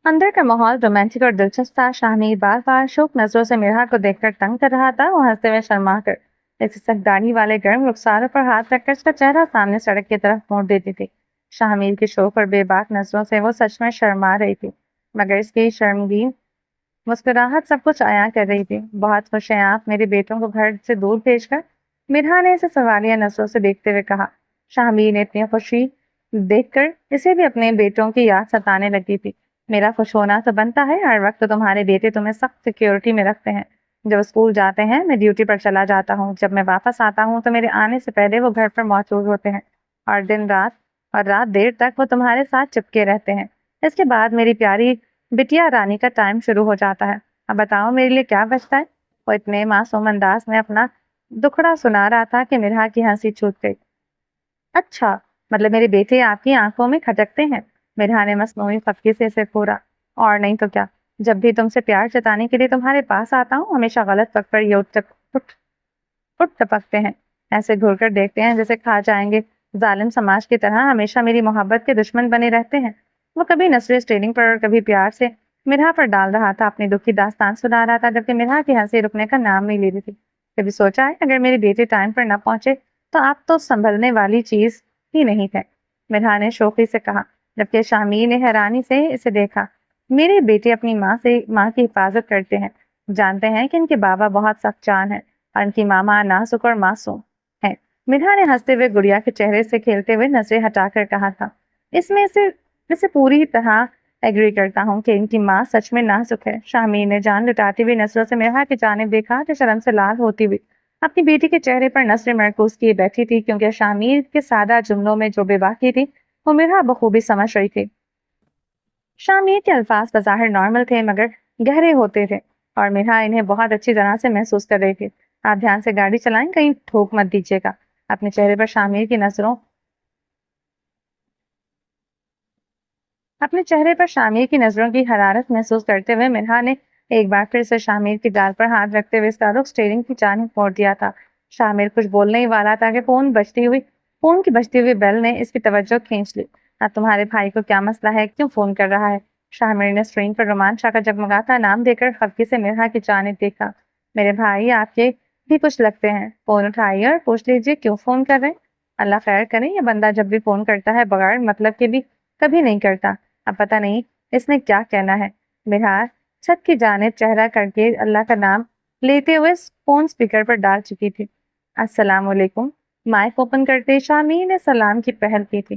[SPEAKER 1] رومانٹک اور دلچسپ تھا۔ شاہمیر بار بار شوق نظروں سے مرحا کو دیکھ کر تنگ کر رہا تھا۔ وہ ہنستے ہوئے شرما کر ایک سخت داڑھی والے گرم رخساروں پر ہاتھ رکھ کر اس کا چہرہ سامنے سڑک کی طرف موڑ دیتی تھی۔ شاہمیر کی شوق اور بے باک نظروں سے وہ سچ میں شرما رہی تھی، مگر اس کی شرمگین مسکراہٹ سب کچھ عیاں کر رہی تھی۔ بہت خوش ہیں آپ میرے بیٹوں کو گھر سے دور بھیج کر؟ مرحا نے اسے سوالیہ نظروں سے دیکھتے ہوئے کہا۔ شاہمیر نے اتنی خوشی دیکھ کر اسے بھی اپنے بیٹوں کی یاد ستانے لگی تھی۔ میرا خوش ہونا تو بنتا ہے، ہر وقت تمہارے بیٹے تمہیں سخت سیکیورٹی میں رکھتے ہیں۔ جب اسکول جاتے ہیں میں ڈیوٹی پر چلا جاتا ہوں، جب میں واپس آتا ہوں تو میرے آنے سے پہلے وہ گھر پر موجود ہوتے ہیں، اور رات دیر تک وہ تمہارے ساتھ چپکے رہتے ہیں۔ اس کے بعد میری پیاری بٹیا رانی کا ٹائم شروع ہو جاتا ہے۔ اب بتاؤ میرے لیے کیا بچتا ہے؟ وہ اتنے معصوم انداز میں اپنا دکھڑا سنا رہا تھا کہ مرحا کی ہنسی چھوٹ گئی۔ اچھا، مطلب میرے بیٹے آپ کی آنکھوں میں کھٹکتے ہیں؟ مرحا نے مصنوعی خفگی سے اسے پورا۔ اور نہیں تو کیا، جب بھی تم سے پیار جتانے کے لیے تمہارے پاس آتا ہوں ہمیشہ غلط وقت پر یہ اٹھ ٹپکتے ہیں، ایسے گھور کر دیکھتے ہیں جیسے کھا جائیں گے۔ ظالم سماج کی طرح ہمیشہ میری محبت کے دشمن بنے رہتے ہیں۔ وہ کبھی نثر اسٹیئرنگ پر اور کبھی پیار سے مرحا پر ڈال رہا تھا، اپنی دکھی داستان سنا رہا تھا، جبکہ مرحا کی ہنسی رکنے کا نام نہیں لے رہی تھی۔ کبھی سوچا ہے اگر میرے بیٹے ٹائم پر نہ پہنچے تو آپ تو سنبھلنے والی چیز ہی نہیں تھے، مرحا نے شوخی سے کہا، جبکہ شاہمیر نے حیرانی سے اسے دیکھا۔ میرے بیٹے اپنی ماں کی حفاظت کرتے ہیں، جانتے ہیں کہ ان کے بابا بہت سخت جان ہیں اور ان کی ماما نازک اور معصوم ہے۔ مرحا نے ہنستے ہوئے گڑیا کے چہرے سے کھیلتے ہوئے نظریں ہٹا کر کہا تھا۔ اس میں سے پوری طرح ایگری کرتا ہوں کہ ان کی ماں سچ میں نازک ہے۔ شاہمیر نے جان لٹاتی ہوئی نظروں سے مرحا کی جانب دیکھا جو شرم سے لال ہوتی ہوئی اپنی بیٹی کے چہرے پر نظریں مرکوز کیے بیٹھی تھی، کیونکہ شاہمیر کے سادہ جملوں میں جو بے باکی تھی وہ مرحا بخوبی سمجھ رہی تھی۔ شاہمیر کے الفاظ بظاہر نارمل تھے مگر گہرے ہوتے تھے، اور مرحا انہیں بہت اچھی طرح سے محسوس کر رہی تھی۔ آپ دھیان سے گاڑی چلائیں، کہیں ٹھوک مت دیجیے گا۔ اپنے چہرے پر شاہمیر کی نظروں کی حرارت محسوس کرتے ہوئے مرحا نے ایک بار پھر سے شاہمیر کی ڈال پر ہاتھ رکھتے ہوئے اس کا رخ اسٹیئرنگ کی جانب موڑ دیا تھا۔ شاہمیر کچھ بولنے ہی والا تھا کہ فون کی بجتی ہوئی بیل نے اس کی توجہ کھینچ لی۔ اب تمہارے بھائی کو کیا مسئلہ ہے، کیوں فون کر رہا ہے؟ شاہمیر نے اسکرین پر رومانچا کا جگمگاتا نام دے کر خفگی سے مرحا کی جانب دیکھا۔ میرے بھائی آپ کے بھی کچھ لگتے ہیں، فون اٹھائیے اور پوچھ لیجیے کیوں فون کر رہے؟ اللہ خیر کرے، یہ بندہ جب بھی فون کرتا ہے بغیر مطلب کے بھی کبھی نہیں کرتا۔ اب پتہ نہیں اس نے کیا کہنا ہے۔ مرحا چھت کی جانب چہرہ کر کے اللہ کا نام لیتے ہوئے فون اسپیکر پر ڈال چکی تھی۔ السلام علیکم۔ مائک اوپن کرتے شاہمیر نے سلام کی پہل کی تھی۔